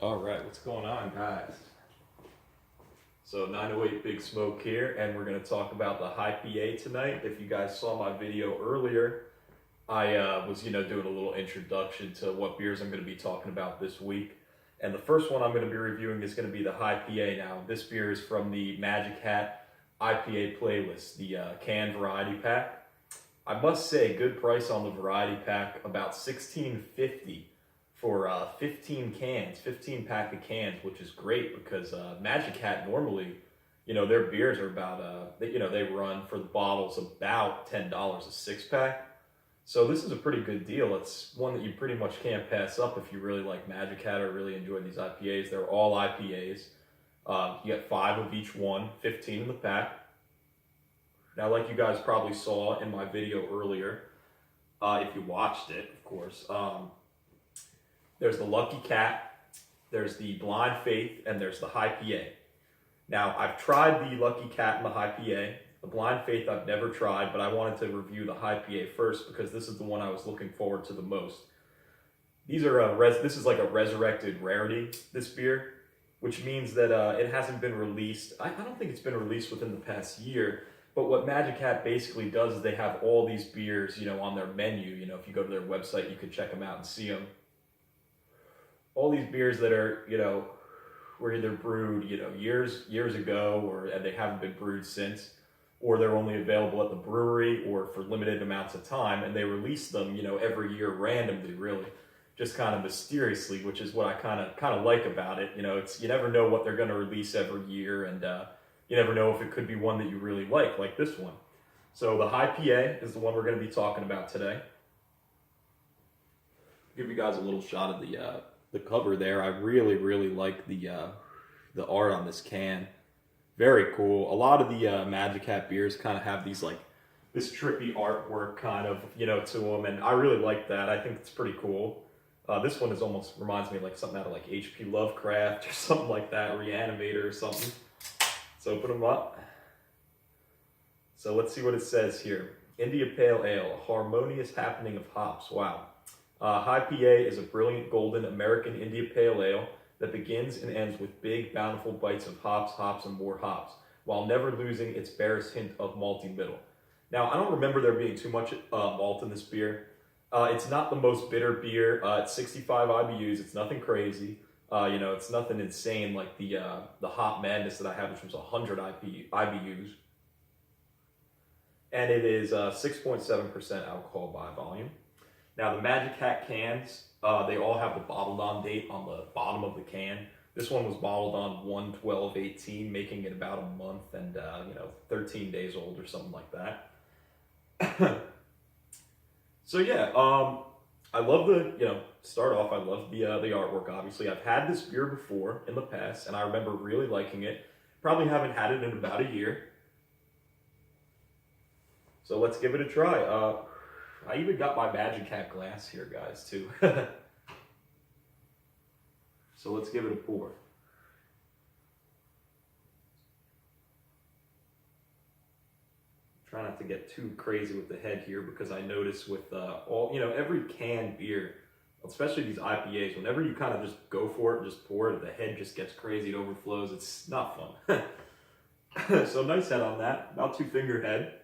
All right, what's going on, guys? So 908 Big Smoke here, and we're going to talk about the HI.P.A tonight. If you guys saw my video earlier, I was doing a little introduction to what beers I'm going to be talking about this week. And the first one I'm going to be reviewing is going to be the HI.P.A. Now, this beer is from the Magic Hat IPA playlist, the canned variety pack. I must say, good price on the variety pack, about $16.50 for 15 cans, 15 pack of cans, which is great because Magic Hat normally, their beers are about, they run for the bottles about $10 a six pack. So this is a pretty good deal. It's one that you pretty much can't pass up if you really like Magic Hat or really enjoy these IPAs. They're all IPAs. You get 5 of each one, 15 in the pack. Now, like you guys probably saw in my video earlier, if you watched it, of course, there's the Lucky Cat, there's the Blind Faith, and there's the HI.P.A. Now, I've tried the Lucky Cat and the HI.P.A. The Blind Faith I've never tried, but I wanted to review the HI.P.A. first because this is the one I was looking forward to the most. These are this is like a resurrected rarity, this beer, which means that it hasn't been released. I don't think it's been released within the past year. But what Magic Hat basically does is they have all these beers, on their menu. If you go to their website, you could check them out and see them. All these beers that are, were either brewed, years ago, and they haven't been brewed since, or they're only available at the brewery or for limited amounts of time, and they release them, every year randomly, really, just kind of mysteriously, which is what I kind of like about it. It's you never know what they're going to release every year, and you never know if it could be one that you really like this one. So the HI.P.A. is the one we're going to be talking about today. I'll give you guys a little shot of the cover there. I really like the art on this can. Very cool. A lot of the Magic Hat beers kind of have these this trippy artwork kind of to them, and I really like that. I think it's pretty cool. This one almost reminds me of something out of H.P. Lovecraft or something like that, Reanimator or something. Let's open them up. So let's see what it says here. India Pale Ale, a harmonious happening of hops. Wow. HI.P.A. is a brilliant golden American India Pale Ale that begins and ends with big, bountiful bites of hops, and more hops, while never losing its barest hint of malty middle. Now, I don't remember there being too much malt in this beer. It's not the most bitter beer. It's 65 IBUs. It's nothing crazy. It's nothing insane like the Hop Madness that I have, which was 100 IBUs. And it is 6.7% alcohol by volume. Now, the Magic Hat cans, they all have the bottled on date on the bottom of the can. This one was bottled on 1/12/18, making it about a month and 13 days old or something like that. So yeah, I love start off, I love the artwork, obviously. I've had this beer before in the past, and I remember really liking it. Probably haven't had it in about a year. So let's give it a try. I even got my Magic Hat glass here, guys, too. So let's give it a pour. Try not to get too crazy with the head here because I notice with every canned beer, especially these IPAs, whenever you kind of just go for it and just pour it, the head just gets crazy, it overflows. It's not fun. So nice head on that, about 2-finger head.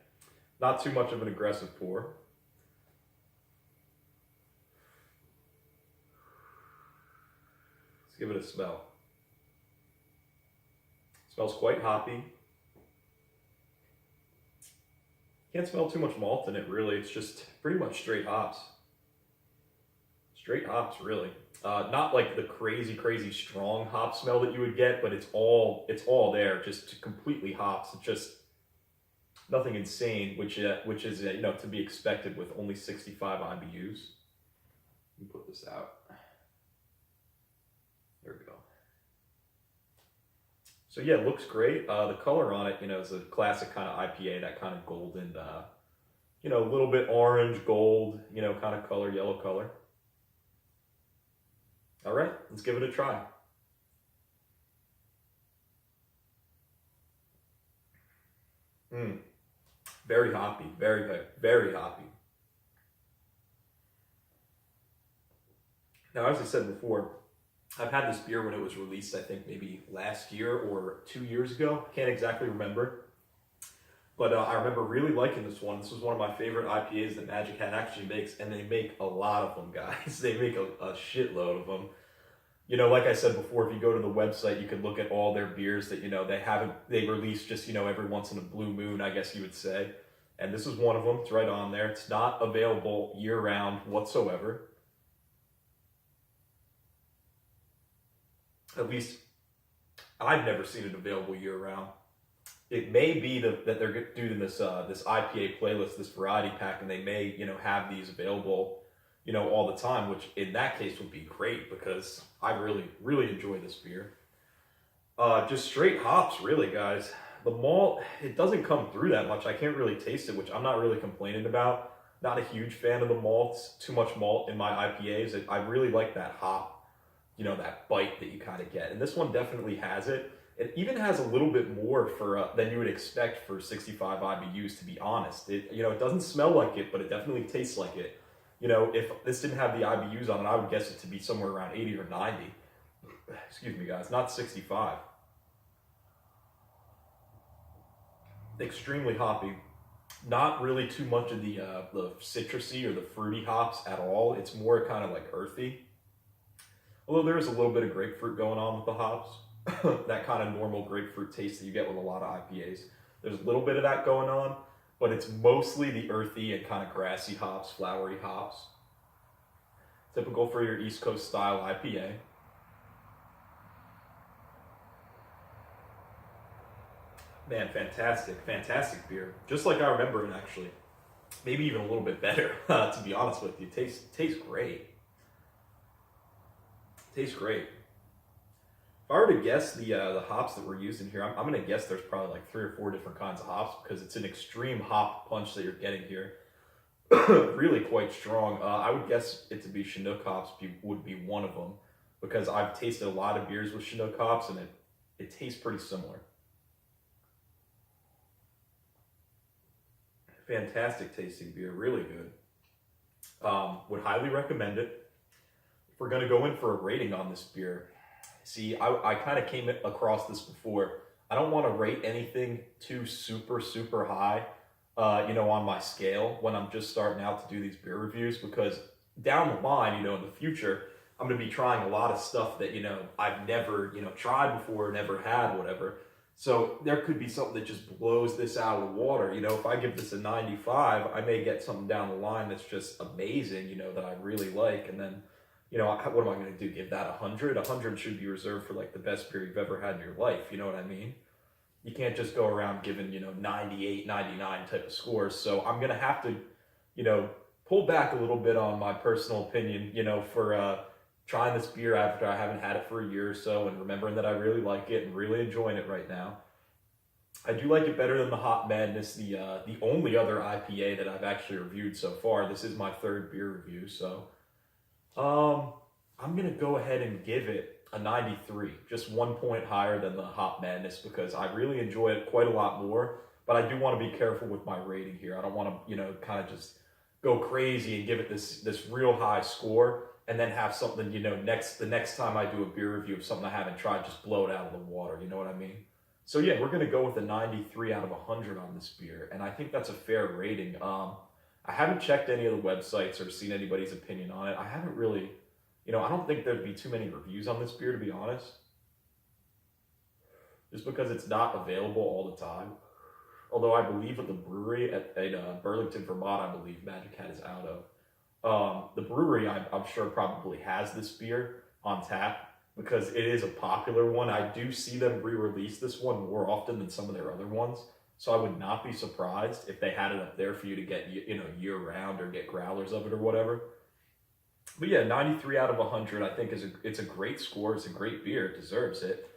Not too much of an aggressive pour. Let's give it a smell. It smells quite hoppy. Can't smell too much malt in it, really. It's just pretty much straight hops. Straight hops, really. Not like the crazy strong hop smell that you would get, but it's all there, just completely hops. It's just nothing insane, which is to be expected with only 65 IBUs. Let me put this out. There we go. So yeah, it looks great. The color on it, is a classic kind of IPA, that kind of golden, a little bit orange, gold, kind of color, yellow color. All right, let's give it a try. Very hoppy, very hoppy. Now, as I said before, I've had this beer when it was released, I think maybe last year or 2 years ago. I can't exactly remember. But I remember really liking this one. This was one of my favorite IPAs that Magic Hat actually makes, and they make a lot of them, guys. They make a shitload of them. You know, like I said before, if you go to the website, you can look at all their beers that, you know, they release just, you know, every once in a blue moon, I guess you would say. And this is one of them. It's right on there. It's not available year-round whatsoever. At least, I've never seen it available year-round. It may be that they're doing this this IPA playlist, this variety pack, and they may, you know, have these available, you know, all the time, which in that case would be great because I really enjoy this beer. Just straight hops, really, guys. The malt, it doesn't come through that much. I can't really taste it, which I'm not really complaining about. Not a huge fan of the malts. Too much malt in my IPAs. I really like that hop, you know, that bite that you kind of get. And this one definitely has it. It even has a little bit more for than you would expect for 65 IBUs, to be honest. You know, it doesn't smell like it, but it definitely tastes like it. You know, if this didn't have the IBUs on it, I would guess it to be somewhere around 80 or 90. Excuse me, guys, not 65. Extremely hoppy. Not really too much of the citrusy or the fruity hops at all. It's more kind of like earthy. Although there is a little bit of grapefruit going on with the hops. That kind of normal grapefruit taste that you get with a lot of IPAs. There's a little bit of that going on, but it's mostly the earthy and kind of grassy hops, flowery hops. Typical for your East Coast style IPA. Man, fantastic beer. Just like I remember it, actually. Maybe even a little bit better, to be honest with you. Tastes great. Tastes great. If I were to guess the hops that we're using here, I'm going to guess there's probably like 3 or 4 different kinds of hops because it's an extreme hop punch that you're getting here. Really quite strong. I would guess it to be Chinook hops would be one of them because I've tasted a lot of beers with Chinook hops and it tastes pretty similar. Fantastic tasting beer, really good. Would highly recommend it. If we're going to go in for a rating on this beer, see, I kind of came across this before. I don't want to rate anything too super high, you know, on my scale when I'm just starting out to do these beer reviews because down the line, you know, in the future, I'm going to be trying a lot of stuff that, you know, I've never, you know, tried before, never had, whatever. So there could be something that just blows this out of the water. You know, if I give this a 95, I may get something down the line that's just amazing, you know, that I really like. And then, you know, what am I going to do? Give that 100? 100 should be reserved for like the best beer you've ever had in your life. You know what I mean? You can't just go around giving, you know, 98, 99 type of scores. So I'm going to have to, you know, pull back a little bit on my personal opinion, you know, for trying this beer after I haven't had it for a year or so and remembering that I really like it and really enjoying it right now. I do like it better than the Hop Madness, the only other IPA that I've actually reviewed so far. This is my 3rd beer review, so I'm going to go ahead and give it a 93, just 1 point higher than the Hop Madness because I really enjoy it quite a lot more, but I do want to be careful with my rating here. I don't want to, you know, kind of just go crazy and give it this real high score and then have something, you know, the next time I do a beer review of something I haven't tried, just blow it out of the water, you know what I mean? So yeah, we're going to go with a 93 out of 100 on this beer, and I think that's a fair rating. I haven't checked any of the websites or seen anybody's opinion on it. I haven't really, you know, I don't think there'd be too many reviews on this beer, to be honest. Just because it's not available all the time. Although I believe at the brewery at Burlington, Vermont, I believe Magic Hat is out of. The brewery, I'm sure, probably has this beer on tap because it is a popular one. I do see them re-release this one more often than some of their other ones. So I would not be surprised if they had it up there for you to get, you know, year-round or get growlers of it or whatever. But yeah, 93 out of 100 I think it's a great score. It's a great beer. It deserves it.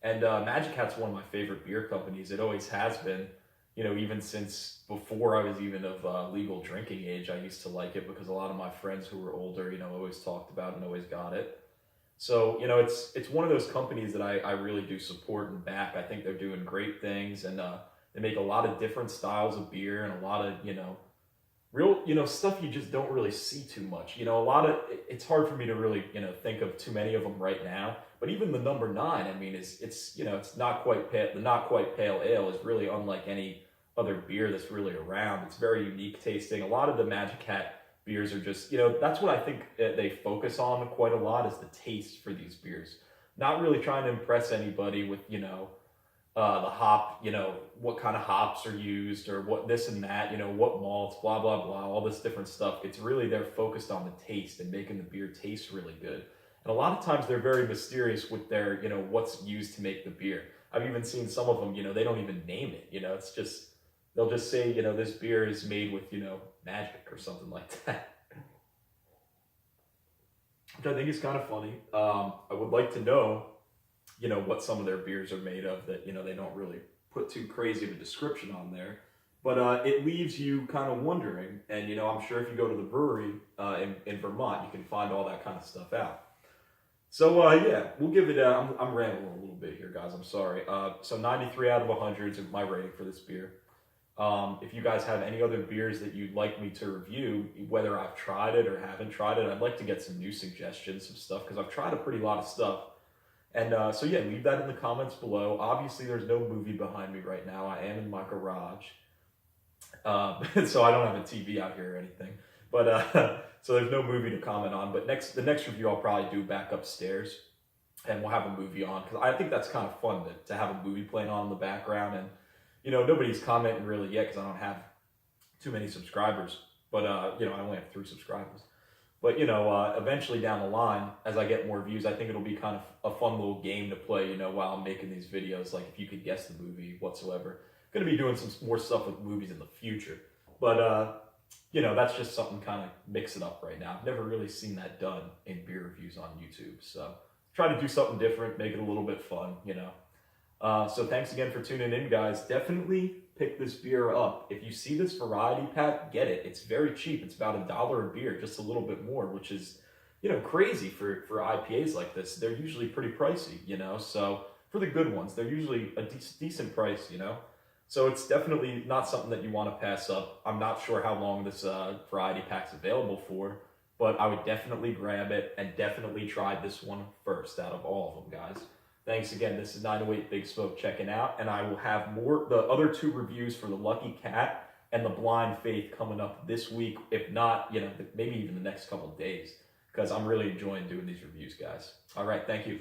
And Magic Hat's one of my favorite beer companies. It always has been. You know, even since before I was even of legal drinking age, I used to like it because a lot of my friends who were older, you know, always talked about it and always got it. So, you know, it's one of those companies that I really do support and back. I think they're doing great things and they make a lot of different styles of beer and a lot of, you know, real, stuff you just don't really see too much. A lot of it's hard for me to really, think of too many of them right now. But even the number 9, I mean, it's not quite pale. The not quite pale ale is really unlike any other beer that's really around. It's very unique tasting. A lot of the Magic Hat beers are just, that's what I think they focus on quite a lot is the taste for these beers. Not really trying to impress anybody with, the hop, what kind of hops are used or what this and that, what malts, blah, blah, blah, all this different stuff. It's really, they're focused on the taste and making the beer taste really good. And a lot of times they're very mysterious with their, what's used to make the beer. I've even seen some of them, they don't even name it, it's just, they'll just say, this beer is made with, magic or something like that. Which I think is kind of funny. I would like to know, what some of their beers are made of that, they don't really put too crazy of a description on there. But it leaves you kind of wondering. And, I'm sure if you go to the brewery in Vermont, you can find all that kind of stuff out. So, yeah, we'll give it, I'm rambling a little bit here, guys. I'm sorry. So 93 out of 100 is my rating for this beer. If you guys have any other beers that you'd like me to review, whether I've tried it or haven't tried it, I'd like to get some new suggestions of stuff because I've tried a pretty lot of stuff. And so yeah, leave that in the comments below. Obviously, there's no movie behind me right now. I am in my garage, so I don't have a TV out here or anything. But so there's no movie to comment on. But the next review I'll probably do back upstairs, and we'll have a movie on because I think that's kind of fun to have a movie playing on in the background. And nobody's commenting really yet because I don't have too many subscribers. But I only have 3 subscribers. But, eventually down the line, as I get more views, I think it'll be kind of a fun little game to play, while I'm making these videos. Like, if you could guess the movie whatsoever. Going to be doing some more stuff with movies in the future. But, that's just something kind of mix it up right now. I've never really seen that done in beer reviews on YouTube. So, try to do something different, make it a little bit fun, So, thanks again for tuning in, guys. Definitely pick this beer up. If you see this variety pack, get it. It's very cheap. It's about $1 a beer, just a little bit more, which is, crazy for IPAs like this. They're usually pretty pricey, so for the good ones, they're usually a decent price, So it's definitely not something that you want to pass up. I'm not sure how long this variety pack's available for, but I would definitely grab it and definitely try this one first out of all of them, guys. Thanks again. This is 908 Big Smoke checking out, and I will have the other 2 reviews for the Lucky Cat and the Blind Faith coming up this week, if not, maybe even the next couple of days, because I'm really enjoying doing these reviews, guys. All right, thank you.